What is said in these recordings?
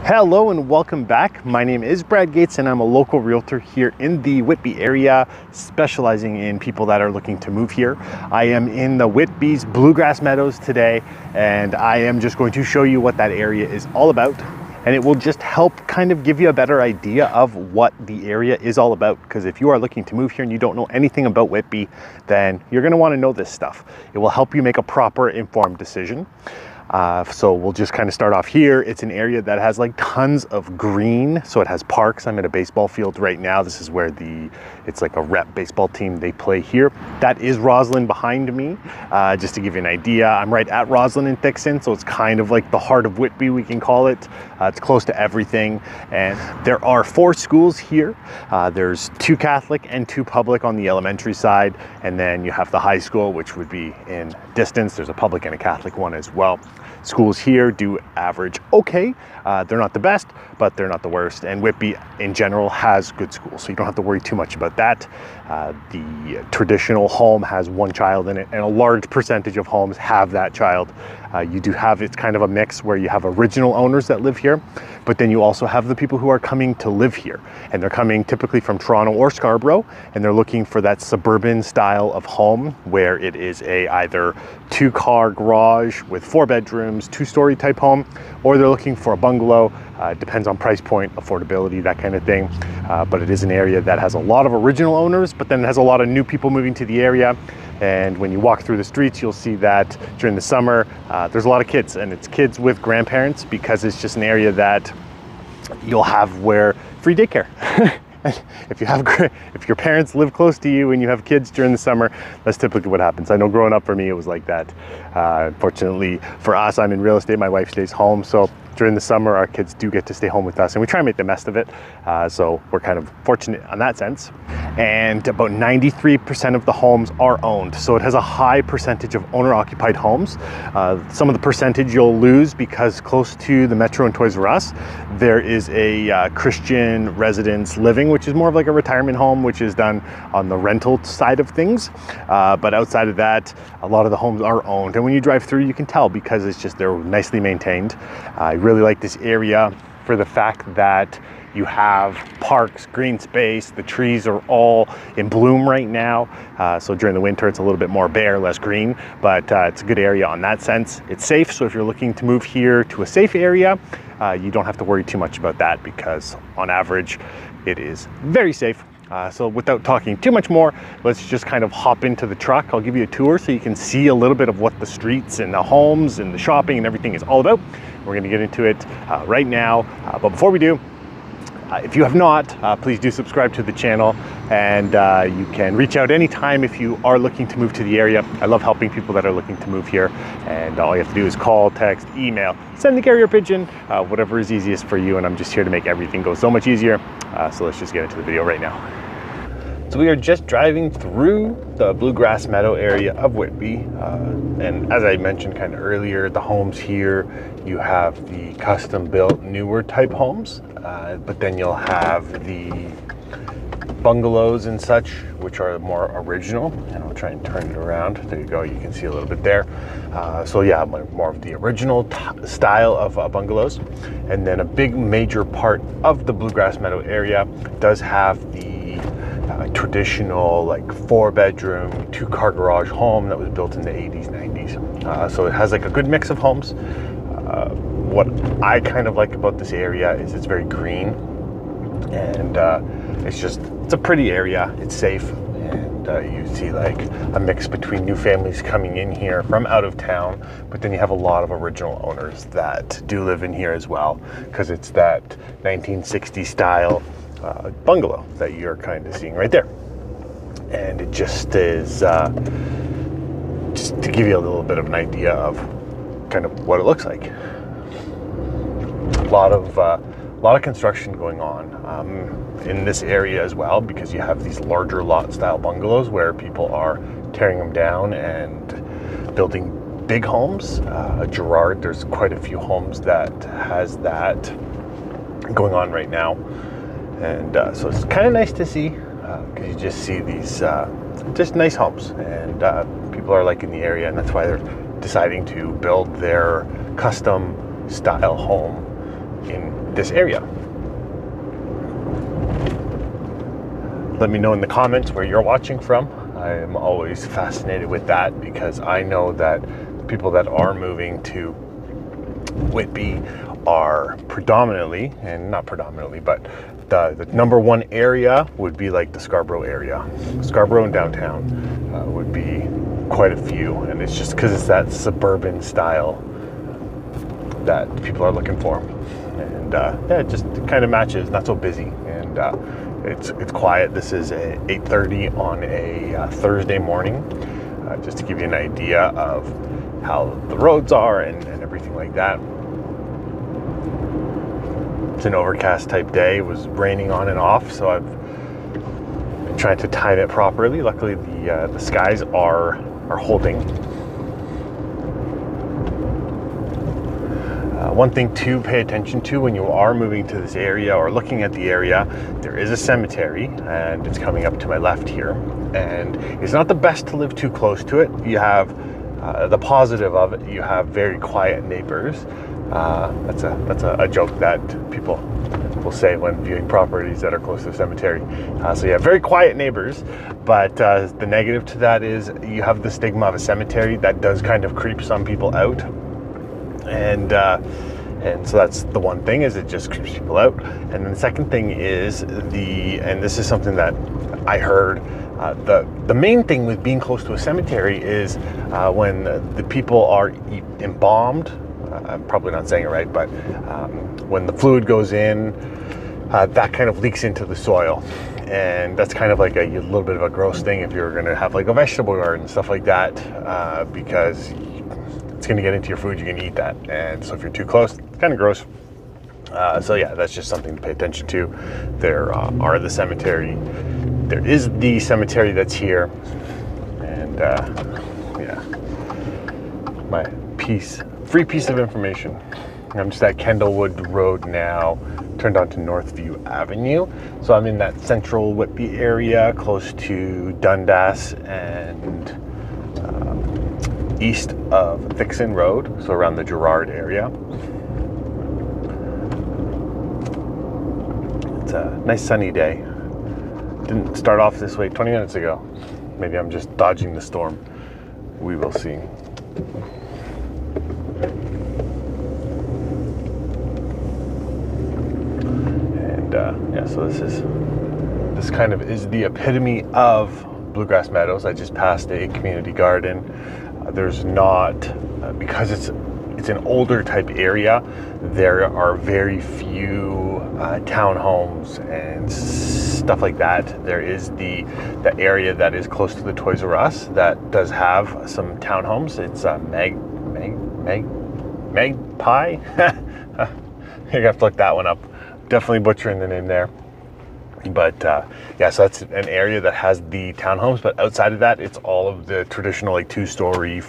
Hello and welcome back. My name is Brad Gates and I'm a local realtor here in the Whitby area, specializing in people that are looking to move here. I am in the Whitby's Blue Grass Meadows today, and I am just going to show you what that area is all about. And it will just help kind of give you a better idea of what the area is all about. Because if you are looking to move here and you don't know anything about Whitby, then you're going to want to know this stuff. It will help you make a proper informed decision. So we'll just kind of start off here. It's an area that has like tons of green. So it has parks. I'm at a baseball field right now. This is where it's like a rep baseball team. They play here. That is Roslyn behind me. Just to give you an idea, I'm right at Roslyn and Dixon. So it's kind of like the heart of Whitby, we can call it. It's close to everything. And there are 4 schools here. There's 2 Catholic and 2 public on the elementary side. And then you have the high school, which would be in distance. There's a public and a Catholic one as well. Schools here do average okay. They're not the best, but they're not the worst. And Whitby in general has good schools, so you don't have to worry too much about that. The traditional home has 1 child in it, and a large percentage of homes have that child. You do have, it's kind of a mix where you have original owners that live here, but then you also have the people who are coming to live here. And they're coming typically from Toronto or Scarborough, and they're looking for that suburban style of home where it is a either 2-car garage with 4 bedrooms, 2-story type home, or they're looking for a bungalow. Depends on price point, affordability, that kind of thing. But it is an area that has a lot of original owners, but then it has a lot of new people moving to the area. And when you walk through the streets, you'll see that during the summer, there's a lot of kids, and it's kids with grandparents, because it's just an area that you'll have free daycare. If your parents live close to you and you have kids during the summer, that's typically what happens. I know growing up for me, it was like that. Unfortunately for us, I'm in real estate, my wife stays home. So during the summer, our kids do get to stay home with us, and we try and make the best of it. So we're kind of fortunate in that sense. And about 93% of the homes are owned. So it has a high percentage of owner-occupied homes. Some of the percentage you'll lose because close to the Metro and Toys R Us, there is a Christian residence living, which is more of like a retirement home, which is done on the rental side of things. But outside of that, a lot of the homes are owned. And when you drive through, you can tell because they're nicely maintained. I really like this area for the fact that you have parks, green space, the trees are all in bloom right now. So during the winter, it's a little bit more bare, less green, but it's a good area on that sense. It's safe, so if you're looking to move here to a safe area, you don't have to worry too much about that, because on average, it is very safe. So without talking too much more, let's just kind of hop into the truck. I'll give you a tour so you can see a little bit of what the streets and the homes and the shopping and everything is all about. We're gonna get into it right now, but before we do, if you have not, please do subscribe to the channel, and you can reach out anytime if you are looking to move to the area. I love helping people that are looking to move here, and all you have to do is call, text, email, send the carrier pigeon, whatever is easiest for you, and I'm just here to make everything go so much easier. So let's just get into the video right now. So we are just driving through the Blue Grass Meadow area of Whitby, and as I mentioned kind of earlier, the homes here, you have the custom built newer type homes, but then you'll have the bungalows and such, which are more original. And I'll try and turn it around. There you go, you can see a little bit there. So yeah, more of the original style of bungalows. And then a big major part of the Blue Grass Meadow area does have the traditional like 4-bedroom, 2-car garage home that was built in the 80s, 90s. So it has like a good mix of homes. What I kind of like about this area is it's very green, and it's a pretty area. It's safe, and you see like a mix between new families coming in here from out of town, but then you have a lot of original owners that do live in here as well, because it's that 1960s style bungalow that you're kind of seeing right there. And it just is just to give you a little bit of an idea of kind of what it looks like. A lot of construction going on in this area as well, because you have these larger lot style bungalows where people are tearing them down and building big homes. Gerard, there's quite a few homes that has that going on right now. And so it's kind of nice to see, because you just see these just nice homes, and people are liking the area, and that's why they're deciding to build their custom style home in this area. Let me know in the comments where you're watching from. I am always fascinated with that because I know that people that are moving to Whitby are predominantly, and not predominantly, but the number one area would be like the Scarborough area. Scarborough and downtown would be quite a few, and it's just because it's that suburban style that people are looking for. And yeah, it just kind of matches, not so busy, and it's quiet. This is at 8:30 on a Thursday morning, just to give you an idea of how the roads are and everything like that. It's an overcast type day. It was raining on and off, so I've been trying to time it properly. Luckily, the skies are holding. One thing to pay attention to when you are moving to this area or looking at the area, there is a cemetery, and it's coming up to my left here. And it's not the best to live too close to it. You have the positive of it, you have very quiet neighbors. That's a joke that people will say when viewing properties that are close to the cemetery. So you have very quiet neighbors, but the negative to that is you have the stigma of a cemetery that does kind of creep some people out. And so that's the one thing, is it just creeps people out. And then the second thing is and this is something that I heard, the main thing with being close to a cemetery is when the people are embalmed. I'm probably not saying it right, but when the fluid goes in, that kind of leaks into the soil. And that's kind of like a little bit of a gross thing if you're going to have like a vegetable garden and stuff like that, because it's going to get into your food, you're going to eat that. And so if you're too close, it's kind of gross. So yeah, that's just something to pay attention to. There is the cemetery that's here. And yeah, my free piece of information. I'm just at Kendallwood Road now, turned onto Northview Avenue. So I'm in that central Whitby area, close to Dundas and east of Thixon Road, so around the Gerrard area. It's a nice sunny day. Didn't start off this way 20 minutes ago. Maybe I'm just dodging the storm. We will see. Yeah, so this kind of is the epitome of Blue Grass Meadows. I just passed a community garden. There's not, because it's an older type area, there are very few townhomes and stuff like that. There is the area that is close to the Toys R Us that does have some townhomes. It's Magpie. You have to look that one up. Definitely butchering the name there. But yeah, so that's an area that has the townhomes, but outside of that, it's all of the traditional like two-story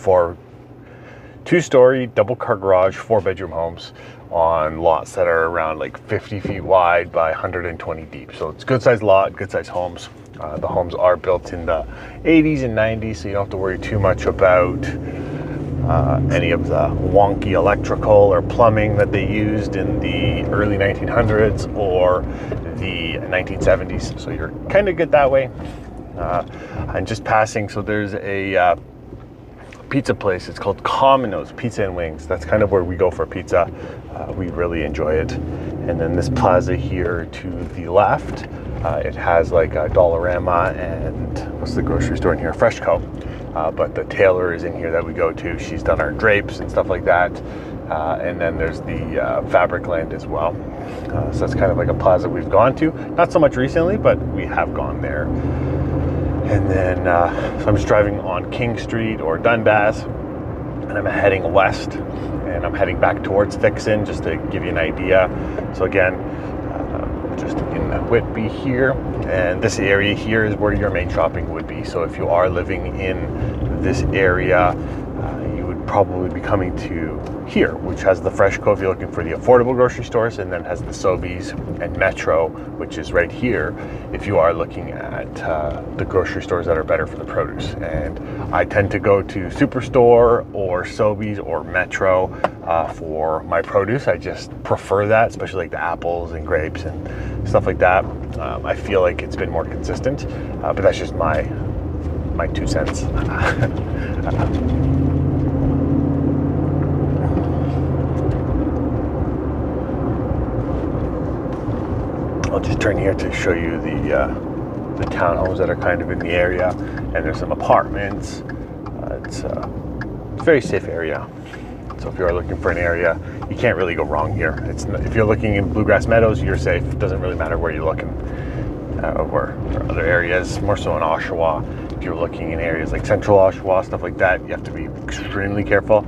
double car garage, 4-bedroom homes on lots that are around like 50 feet wide by 120 deep. So it's good sized lot, good sized homes. The homes are built in the 80s and 90s, so you don't have to worry too much about any of the wonky electrical or plumbing that they used in the early 1900s or the 1970s. So you're kind of good that way. I'm just passing, so there's a pizza place. It's called Commono's Pizza and Wings. That's kind of where we go for pizza. We really enjoy it. And then this plaza here to the left, it has like a Dollarama and what's the grocery store in here? Freshco. But the tailor is in here that we go to. She's done our drapes and stuff like that. And then there's the fabric land as well. So that's kind of like a plaza we've gone to. Not so much recently, but we have gone there. And then, so I'm just driving on King Street or Dundas, and I'm heading west, and I'm heading back towards Thixon, just to give you an idea. So again, just in Whitby here, and this area here is where your main shopping would be. So if you are living in this area, you would probably be coming to here, which has the Freshco if you're looking for the affordable grocery stores, and then has the Sobeys and Metro, which is right here if you are looking at the grocery stores that are better for the produce. And I tend to go to Superstore or Sobeys or Metro for my produce. I just prefer that, especially like the apples and grapes and stuff like that. I feel like it's been more consistent, but that's just my 2 cents. I'll just turn here to show you the townhomes that are kind of in the area, and there's some apartments. It's a very safe area. So if you are looking for an area, you can't really go wrong here. If you're looking in Blue Grass Meadows, you're safe. It doesn't really matter where you're looking. Or other areas, more so in Oshawa. If you're looking in areas like Central Oshawa, stuff like that, you have to be extremely careful.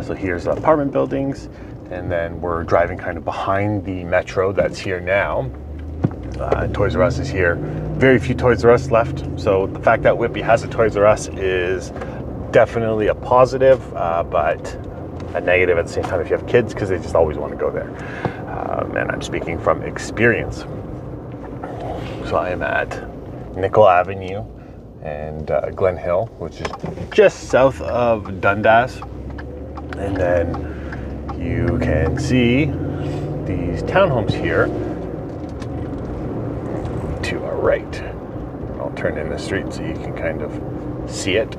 So here's apartment buildings, and then we're driving kind of behind the Metro that's here now. Toys R Us is here. Very few Toys R Us left, so the fact that Whitby has a Toys R Us is definitely a positive, but a negative at the same time if you have kids, because they just always want to go there. And I'm speaking from experience. So I am at Nickel Avenue and Glen Hill, which is just south of Dundas. And then you can see these townhomes here to our right. I'll turn in the street so you can kind of see it.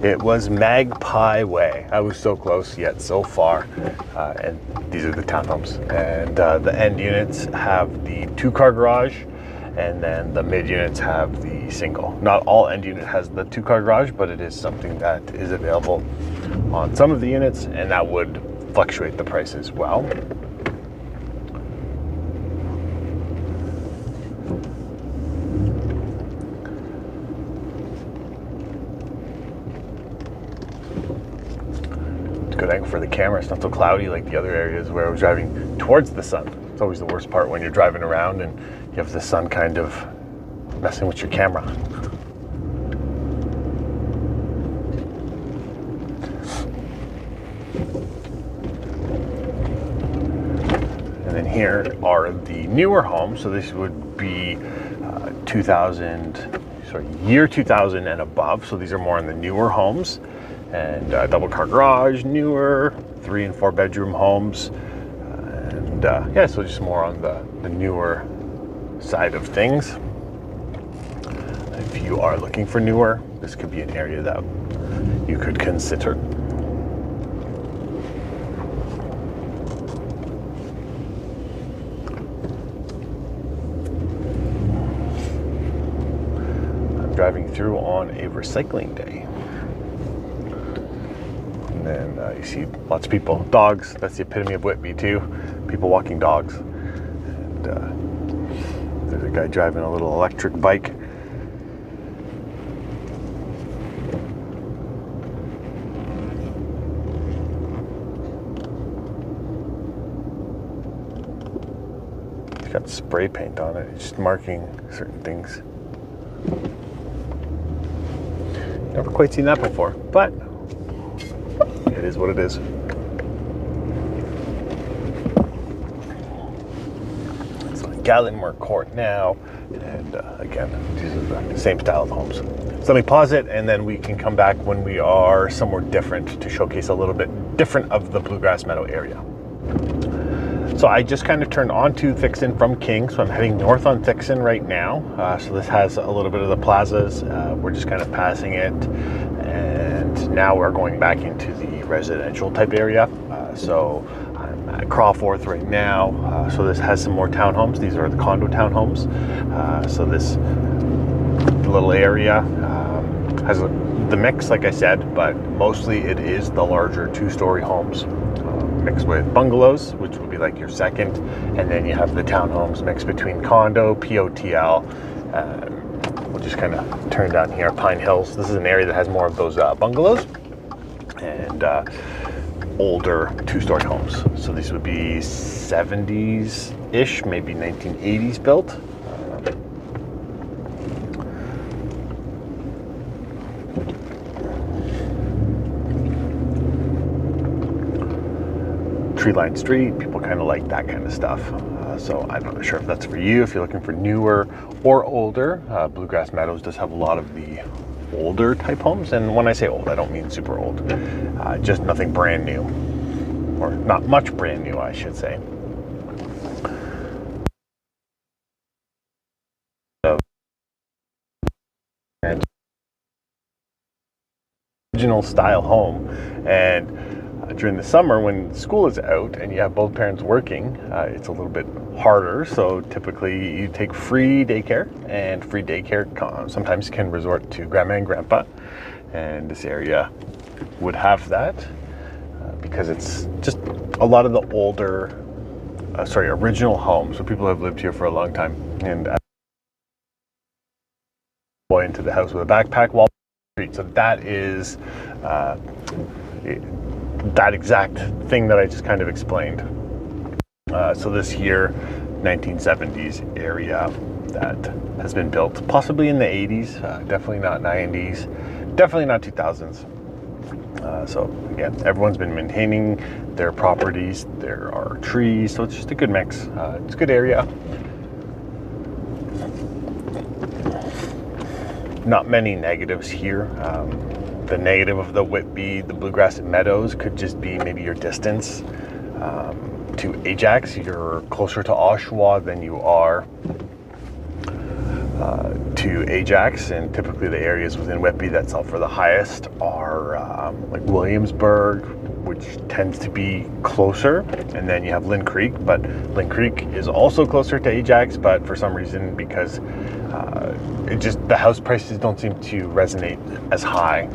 It was Magpie Way. I was so close yet so far. And these are the townhomes. And the end units have the 2-car garage, and then the mid units have the single. Not all end unit has the 2-car garage, but it is something that is available on some of the units, and that would fluctuate the price as well. Good angle for the camera. It's not so cloudy like the other areas where I was driving towards the sun. It's always the worst part when you're driving around and you have the sun kind of messing with your camera. And then here are the newer homes. So this would be year 2000 and above. So these are more in the newer homes. And double car garage, newer 3 and 4 bedroom homes, and yeah, so just more on the newer side of things. If you are looking for newer, this could be an area that you could consider. I'm driving through on a recycling day. And you see lots of people, dogs. That's the epitome of Whitby too. People walking dogs. And there's a guy driving a little electric bike. He's got spray paint on it. It's just marking certain things. Never quite seen that before, but it is what it is. It's on Gallenmore Court now, and again, these are the same style of homes. So let me pause it, and then we can come back when we are somewhere different to showcase a little bit different of the Blue Grass Meadow area. So I just kind of turned onto Thixton from King, so I'm heading north on Thixton right now. So this has a little bit of the plazas. We're just kind of passing it, and now we're going back into the residential type area. So I'm at Crawforth right now. So this has some more townhomes. These are the condo townhomes. So this little area has the mix, like I said, but mostly it is the larger 2-story homes mixed with bungalows, which would be like your second, and then you have the townhomes mixed between condo, POTL. We'll just kind of turn down here, Pine Hills. This is an area that has more of those bungalows and older 2-story homes. So these would be 70s-ish, maybe 1980s built. tree-lined street. People kind of like that kind of stuff. So I'm not sure if that's for you. If you're looking for newer or older, Blue Grass Meadows does have a lot of the older type homes. And when I say old, I don't mean super old. Just nothing brand new, or not much brand new, I should say. And original style home, and during the summer when school is out and you have both parents working, it's a little bit harder. So typically you take free daycare, and free daycare sometimes can resort to grandma and grandpa, and this area would have that because it's just a lot of the older original homes, so people have lived here for a long time. And boy into the house with a backpack while street. So that is that exact thing that I just kind of explained. So this here 1970s area that has been built possibly in the 80s, definitely not 90s, definitely not 2000s. So again, everyone's been maintaining their properties. There are trees, so it's just a good mix. It's a good area. Not many negatives here. The negative of the Whitby, the Blue Grass Meadows, could just be maybe your distance to Ajax. You're closer to Oshawa than you are to Ajax, and typically the areas within Whitby that sell for the highest are like Williamsburg, which tends to be closer, and then you have Lynn Creek, but Lynn Creek is also closer to Ajax, but for some reason, because the house prices don't seem to resonate as high.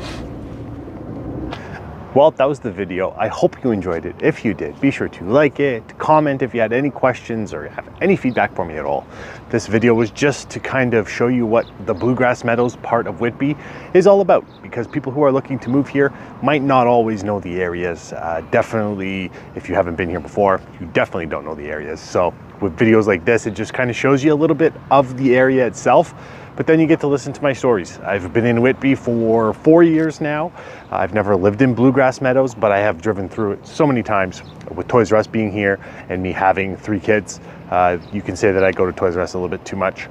Well, that was the video. I hope you enjoyed it. If you did, be sure to like it, comment if you had any questions or have any feedback for me at all. This video was just to kind of show you what the Blue Grass Meadows part of Whitby is all about, because people who are looking to move here might not always know the areas. Definitely, if you haven't been here before, you definitely don't know the areas. So with videos like this, it just kind of shows you a little bit of the area itself. But then you get to listen to my stories. I've been in Whitby for 4 years now. I've never lived in Blue Grass Meadows, but I have driven through it so many times. With Toys R Us being here and me having 3 kids, you can say that I go to Toys R Us a little bit too much.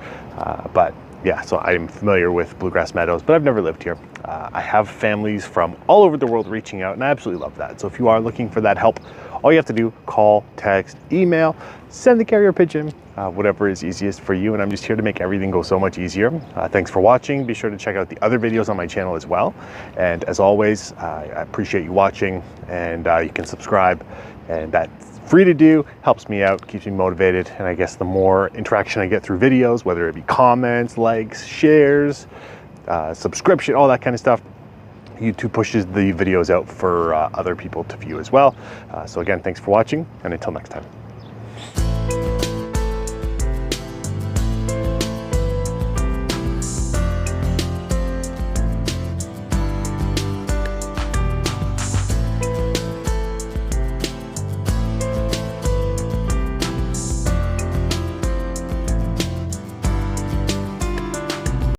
But yeah, so I'm familiar with Blue Grass Meadows, but I've never lived here. I have families from all over the world reaching out, and I absolutely love that. So if you are looking for that help, all you have to do, call, text, email, send the carrier pigeon, whatever is easiest for you. And I'm just here to make everything go so much easier. Thanks for watching. Be sure to check out the other videos on my channel as well. And as always, I appreciate you watching, and you can subscribe, and that's free to do, helps me out, keeps me motivated. And I guess the more interaction I get through videos, whether it be comments, likes, shares, subscription, all that kind of stuff, YouTube pushes the videos out for other people to view as well. So again, thanks for watching, and until next time.